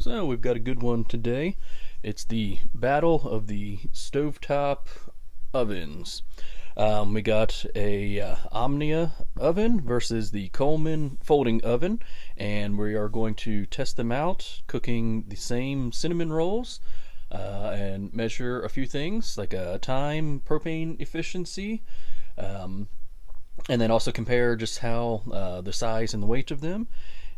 So we've got a good one today. It's the battle of the stovetop ovens. We got a Omnia oven versus the Coleman folding oven, and we are going to test them out, cooking the same cinnamon rolls, and measure a few things like time, propane efficiency, and then also compare just how the size and the weight of them,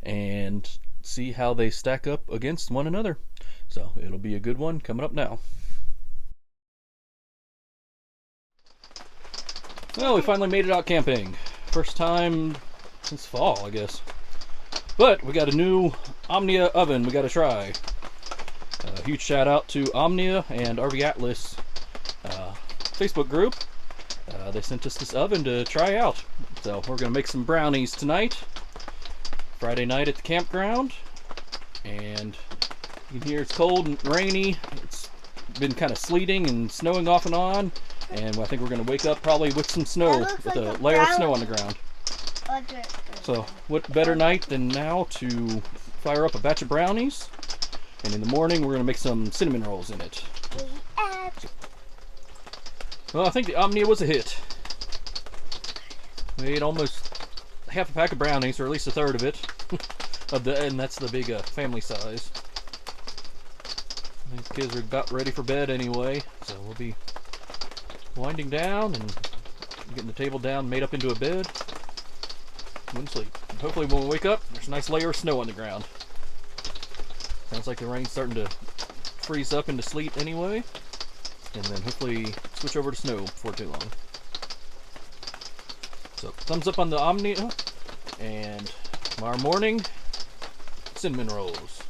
and see how they stack up against one another. So it'll be a good one coming up now. Well, we finally made it out camping. First time since fall, I guess. But we got a new Omnia oven we got to try. Huge shout out to Omnia and RV Atlas Facebook group. They sent us this oven to try out. So we're going to make some brownies tonight. Friday night at the campground, and you can hear it's cold and rainy. It's been kind of sleeting and snowing off and on, and I think we're going to wake up probably with some snow, with a layer of snow on the ground. So what better night than now to fire up a batch of brownies, and in the morning we're going to make some cinnamon rolls in it. Well, I think the Omnia was a hit. We ate almost half a pack of brownies, or at least a third of it, and that's the big family size. These kids are about ready for bed anyway, so we'll be winding down and getting the table down, made up into a bed, and sleep. And hopefully when we wake up, there's a nice layer of snow on the ground. Sounds like the rain's starting to freeze up into sleet anyway, and then hopefully switch over to snow before too long. So thumbs up on the Omnia, and tomorrow morning, cinnamon rolls.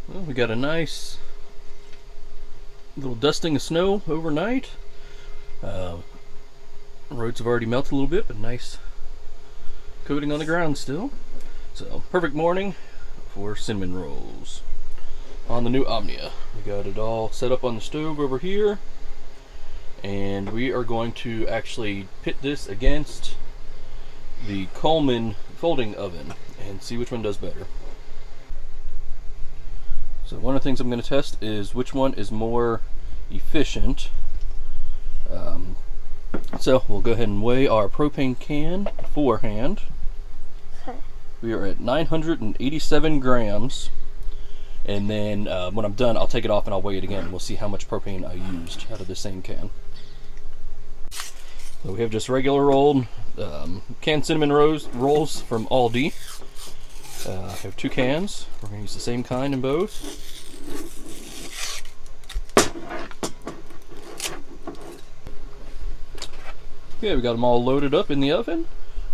Well, we got a nice little dusting of snow overnight. Roads have already melted a little bit, but nice coating on the ground still. So perfect morning for cinnamon rolls on the new Omnia. We got it all set up on the stove over here, and we are going to actually pit this against the Coleman folding oven and see which one does better. So one of the things I'm going to test is which one is more efficient. So we'll go ahead and weigh our propane can beforehand. We are at 987 grams, and then when I'm done I'll take it off and I'll weigh it again, and we'll see how much propane I used out of the same can. So we have just regular old canned cinnamon rolls from Aldi. I have two cans. We're going to use the same kind in both. Okay, we got them all loaded up in the oven.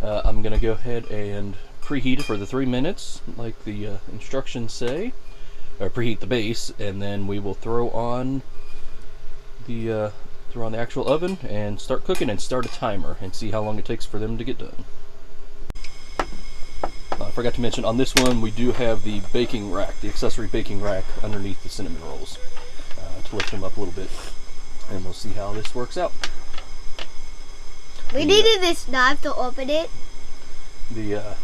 I'm going to go ahead and preheat it for the 3 minutes like the instructions say. Or preheat the base, and then we will throw on the actual oven and start cooking, and start a timer and see how long it takes for them to get done. I forgot to mention, on this one we do have the baking rack, the accessory baking rack underneath the cinnamon rolls to lift them up a little bit, and we'll see how this works out. We needed this knife to open it. The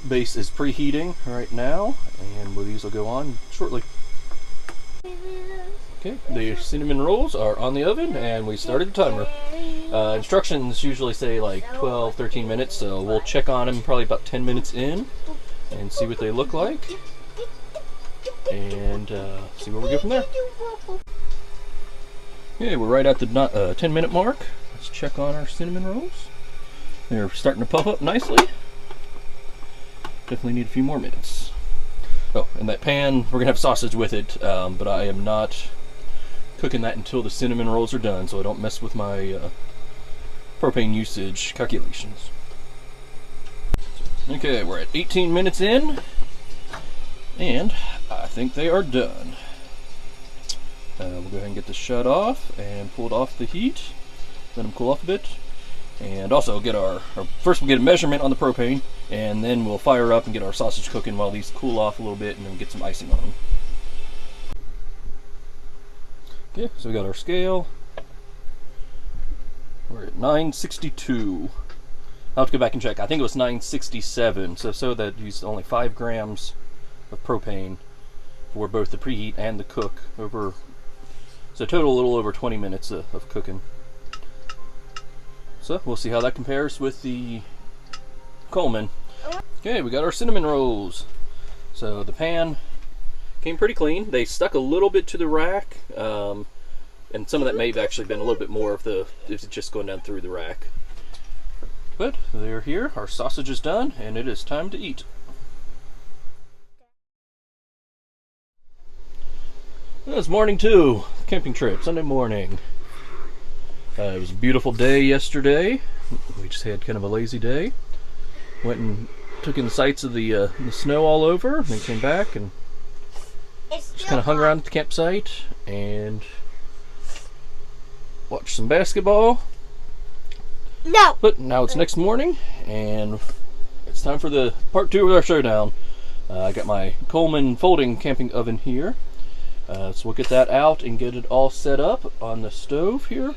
base is preheating right now, and these will go on shortly. Okay, the cinnamon rolls are on the oven, and we started the timer. Instructions usually say like 12-13 minutes, so we'll check on them probably about 10 minutes in and see what they look like, and see where we go from there. Okay, we're right at the 10-minute mark. Let's check on our cinnamon rolls. They're starting to puff up nicely. Definitely need a few more minutes. Oh, and that pan, we're gonna have sausage with it, but I am not cooking that until the cinnamon rolls are done, so I don't mess with my propane usage calculations. Okay, we're at 18 minutes in, and I think they are done. We'll go ahead and get this shut off and pull it off the heat. Let them cool off a bit, and also get first we'll get a measurement on the propane, and then we'll fire up and get our sausage cooking while these cool off a little bit, and then get some icing on them. Okay, so we got our scale. We're at 962, I'll have to go back and check. I think it was 967, so that used only 5 grams of propane for both the preheat and the cook. So total a little over 20 minutes of cooking. So we'll see how that compares with the Coleman. Okay, we got our cinnamon rolls. So the pan came pretty clean. They stuck a little bit to the rack, and some of that may have actually been a little bit more of the if it's just going down through the rack. But they're here. Our sausage is done, and it is time to eat. It was morning 2, camping trip, Sunday morning. It was a beautiful day yesterday. We just had kind of a lazy day. Went and took in the sights of the snow all over, and then came back and just kind of hung around at the campsite and watched some basketball. No. But now it's next morning, and it's time for the part 2 of our showdown. I got my Coleman folding camping oven here. So we'll get that out and get it all set up on the stove here.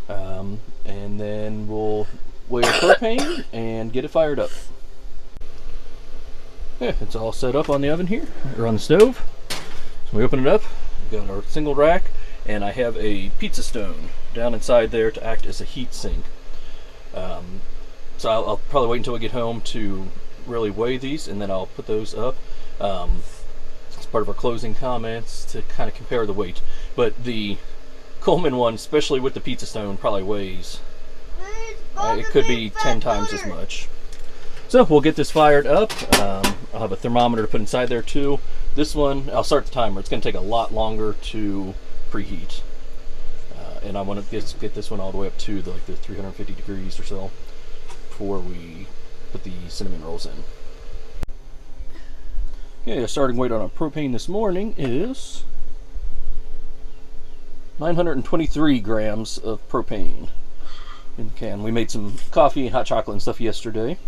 And then we'll weigh our propane and get it fired up. Yeah, it's all set up on the oven here, or on the stove. So we open it up, we've got our single rack, and I have a pizza stone down inside there to act as a heat sink. So I'll probably wait until I get home to really weigh these, and then I'll put those up. As part of our closing comments to kind of compare the weight. But the Coleman one, especially with the pizza stone, probably weighs, it could be 10 times as much. So we'll get this fired up. I'll have a thermometer to put inside there too. This one, I'll start the timer. It's going to take a lot longer to preheat. And I want to get this one all the way up to the 350 degrees or so before we put the cinnamon rolls in. Okay, the starting weight on our propane this morning is 923 grams of propane in the can. We made some coffee and hot chocolate and stuff yesterday,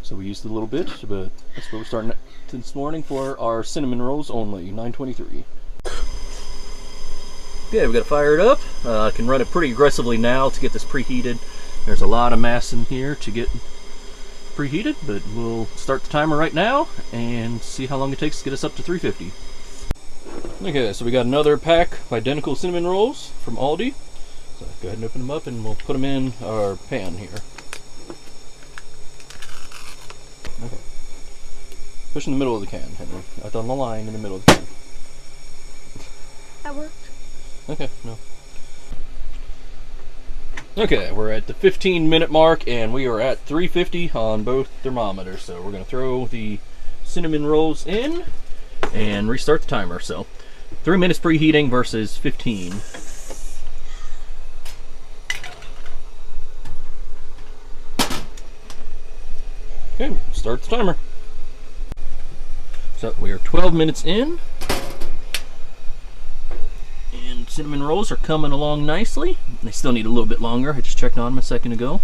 so we used a little bit, but that's what we're starting this morning for our cinnamon rolls only, 923. Okay, we got to fire it up. I can run it pretty aggressively now to get this preheated. There's a lot of mass in here to get preheated, but we'll start the timer right now and see how long it takes to get us up to 350. Okay, so we got another pack of identical cinnamon rolls from Aldi. So go ahead and open them up and we'll put them in our pan here. Okay. Push in the middle of the can, Henry. Right on the line in the middle of the can. That worked. Okay, no. Okay, we're at the 15-minute mark, and we are at 350 on both thermometers. So we're going to throw the cinnamon rolls in and restart the timer. So 3 minutes preheating versus 15. Okay, start the timer. So we are 12 minutes in. And cinnamon rolls are coming along nicely. They still need a little bit longer. I just checked on them a second ago.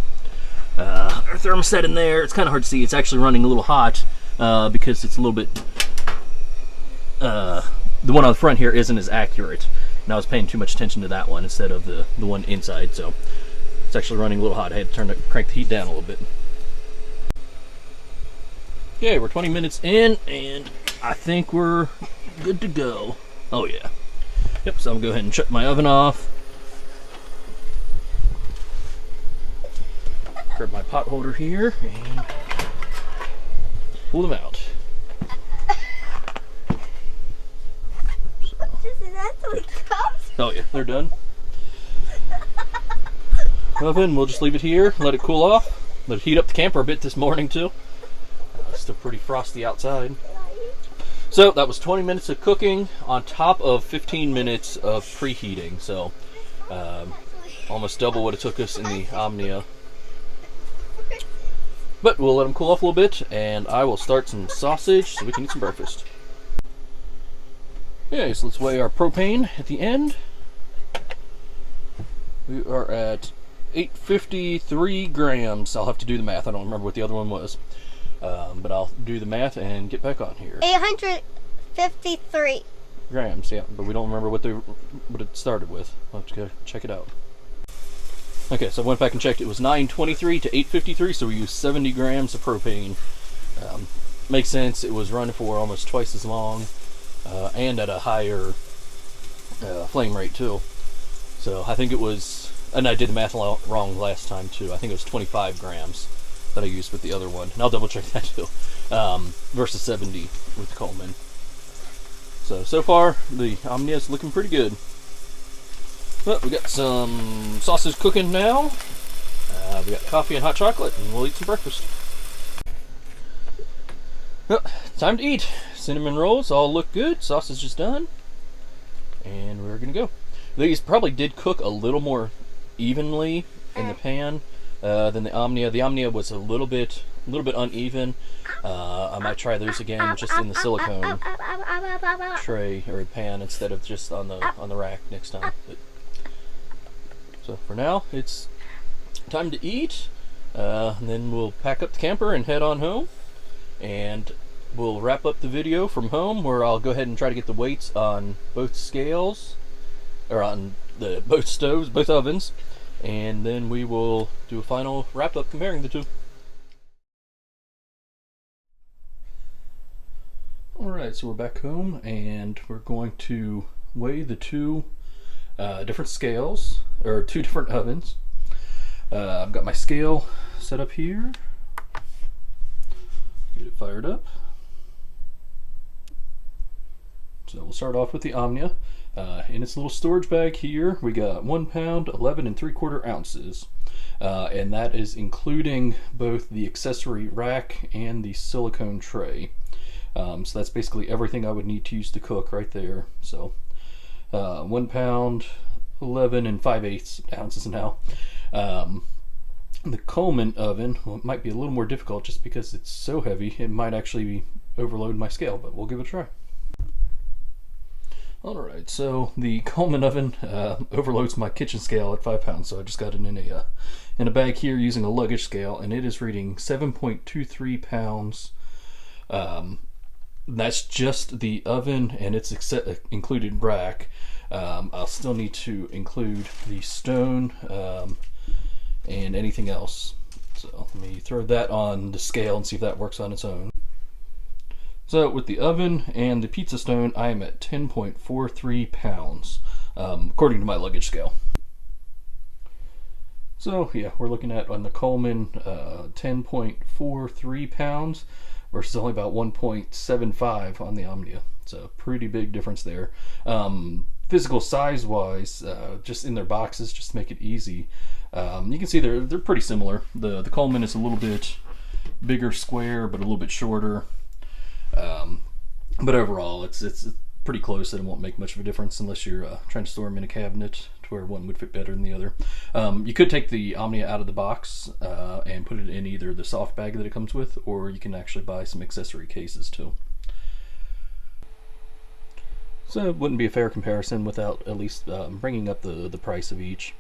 Our thermostat in there, it's kind of hard to see. It's actually running a little hot because it's a little bit... the one on the front here isn't as accurate. And I was paying too much attention to that one instead of the one inside. So it's actually running a little hot. I had to crank the heat down a little bit. Okay, we're 20 minutes in, and I think we're good to go. Oh yeah. Yep, so I'm going to go ahead and shut my oven off. Grab my pot holder here and pull them out. So. Oh yeah, they're done. Oven, we'll just leave it here, let it cool off. Let it heat up the camper a bit this morning too. It's still pretty frosty outside. So that was 20 minutes of cooking on top of 15 minutes of preheating. So almost double what it took us in the Omnia. But we'll let them cool off a little bit, and I will start some sausage so we can eat some breakfast. Okay, so let's weigh our propane at the end. We are at 853 grams. I'll have to do the math. I don't remember what the other one was. But I'll do the math and get back on here. 853 grams, yeah, but we don't remember what it started with. I'll have to go check it out. Okay, so I went back and checked. It was 923 to 853, so we used 70 grams of propane. Makes sense. It was running for almost twice as long, and at a higher flame rate too. So I think it was, and I did the math wrong last time too. I think it was 25 grams that I used with the other one, and I'll double check that too. Versus 70 with the Coleman. So far the Omnia is looking pretty good. But we got some sausage cooking now. We got coffee and hot chocolate, and we'll eat some breakfast. Well, time to eat. Cinnamon rolls all look good. Sausage is done, and we're gonna go. These probably did cook a little more evenly in the pan than the Omnia. The Omnia was a little bit uneven. I might try those again just in the silicone tray or pan instead of just on the rack next time. So for now, it's time to eat. And then we'll pack up the camper and head on home. And we'll wrap up the video from home, where I'll go ahead and try to get the weights on both scales, or on both stoves, both ovens, and then we will do a final wrap up comparing the two. Alright, so we're back home, and we're going to weigh the two different scales, or two different ovens. I've got my scale set up here. Get it fired up. So we'll start off with the Omnia. In its little storage bag here, we got 1 pound, 11 3/4 ounces. And that is including both the accessory rack and the silicone tray. So that's basically everything I would need to use to cook right there. So 1 pound, 11 5/8 ounces now. The Coleman oven, well, it might be a little more difficult just because it's so heavy. It might actually overload my scale, but we'll give it a try. Alright, so the Coleman oven overloads my kitchen scale at 5 pounds, so I just got it in a bag here using a luggage scale, and it is reading 7.23 pounds. That's just the oven and its included rack. I'll still need to include the stone and anything else. So let me throw that on the scale and see if that works on its own. So with the oven and the pizza stone, I am at 10.43 pounds, according to my luggage scale. So yeah, we're looking at, on the Coleman, 10.43 pounds versus only about 1.75 on the Omnia. So pretty big difference there. Physical size wise, just in their boxes, just to make it easy, you can see they're pretty similar. The Coleman is a little bit bigger square, but a little bit shorter. But overall, it's pretty close, and it won't make much of a difference unless you're trying to store them in a cabinet to where one would fit better than the other. You could take the Omnia out of the box and put it in either the soft bag that it comes with, or you can actually buy some accessory cases too. So it wouldn't be a fair comparison without at least bringing up the price of each.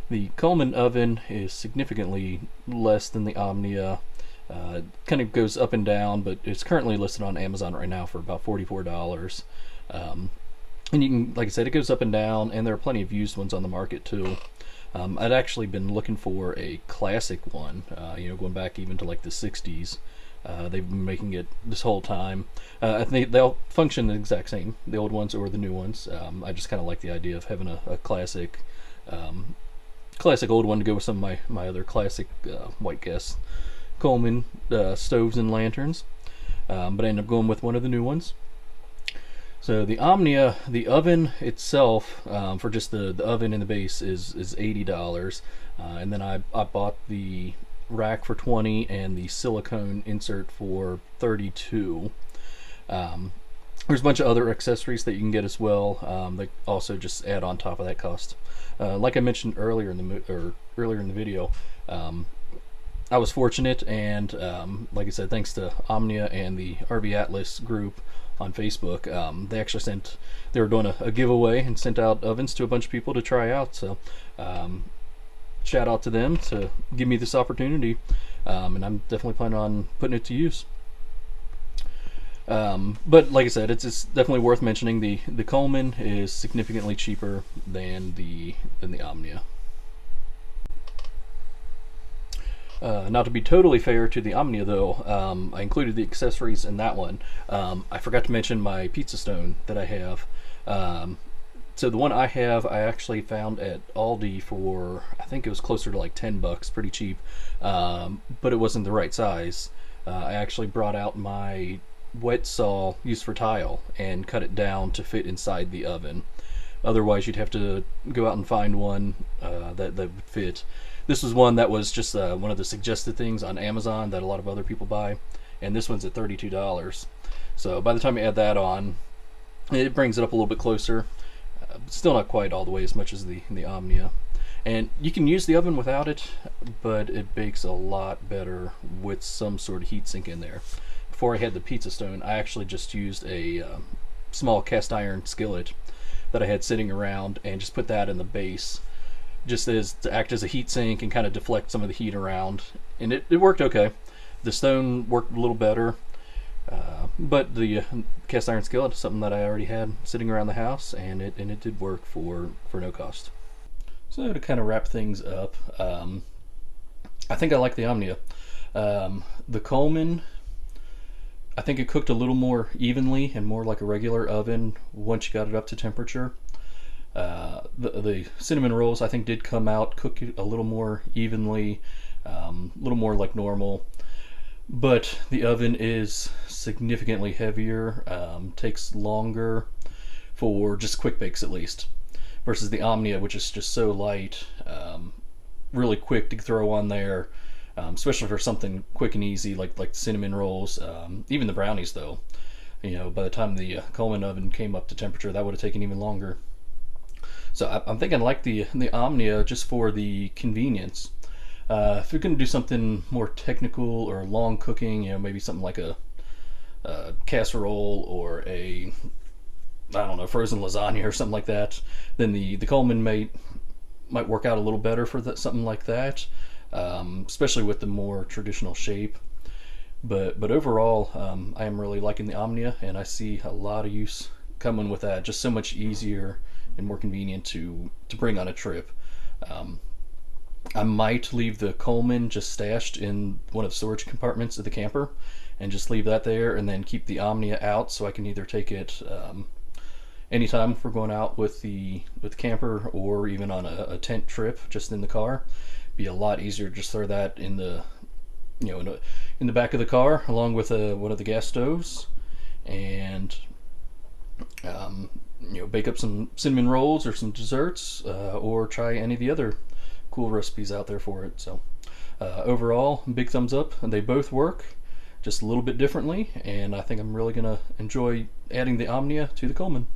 The Coleman oven is significantly less than the Omnia. Kind of goes up and down, but it's currently listed on Amazon right now for about $44. And you can, like I said, it goes up and down, and there are plenty of used ones on the market too. I'd actually been looking for a classic one, going back even to like the 60s. They've been making it this whole time. I think they'll function the exact same, the old ones or the new ones. I just kind of like the idea of having a classic old one to go with some of my other classic White Guest Coleman stoves and lanterns. But I ended up going with one of the new ones. So the Omnia, the oven itself, for just the oven and the base is $80. And then I bought the rack for $20 and the silicone insert for $32. There's a bunch of other accessories that you can get as well that also just add on top of that cost. Like I mentioned earlier in the video, I was fortunate, and like I said, thanks to Omnia and the RV Atlas group on Facebook, they were doing a giveaway and sent out ovens to a bunch of people to try out. So shout out to them to give me this opportunity, and I'm definitely planning on putting it to use. But like I said, it's definitely worth mentioning. The Coleman is significantly cheaper than the Omnia. Now, to be totally fair to the Omnia, though, I included the accessories in that one. I forgot to mention my pizza stone that I have. So the one I have, I actually found at Aldi for, I think it was closer to like $10, pretty cheap, but it wasn't the right size. I actually brought out my wet saw used for tile and cut it down to fit inside the oven. Otherwise, you'd have to go out and find one that would fit. This was one that was just one of the suggested things on Amazon that a lot of other people buy, and this one's at $32. So by the time you add that on, it brings it up a little bit closer. Still not quite all the way as much as the Omnia. And you can use the oven without it, but it bakes a lot better with some sort of heatsink in there. Before I had the pizza stone, I actually just used a small cast iron skillet that I had sitting around and just put that in the base, just as to act as a heat sink and kind of deflect some of the heat around. And it worked okay. The stone worked a little better, but the cast iron skillet is something that I already had sitting around the house, and it did work for no cost. So to kind of wrap things up, I think I like the Omnia. The Coleman, I think it cooked a little more evenly and more like a regular oven once you got it up to temperature. The cinnamon rolls, I think, did come out cook a little more evenly, a little more like normal. But the oven is significantly heavier, takes longer for just quick bakes at least, versus the Omnia, which is just so light, really quick to throw on there, especially for something quick and easy like cinnamon rolls. Even the brownies, though, by the time the Coleman oven came up to temperature, that would have taken even longer. So I'm thinking like the Omnia just for the convenience. If you're going to do something more technical or long cooking, maybe something like a casserole or I don't know, frozen lasagna or something like that, then the Coleman might work out a little better for something like that, especially with the more traditional shape. But overall, I am really liking the Omnia, and I see a lot of use coming with that. Just so much easier and more convenient to bring on a trip. I might leave the Coleman just stashed in one of the storage compartments of the camper and just leave that there, and then keep the Omnia out so I can either take it anytime if we're going out with the camper, or even on a tent trip just in the car. Be a lot easier to just throw that in the in the back of the car along with one of the gas stoves, and bake up some cinnamon rolls or some desserts, or try any of the other cool recipes out there for it. So overall, big thumbs up. And they both work just a little bit differently, and I think I'm really gonna enjoy adding the Omnia to the Coleman.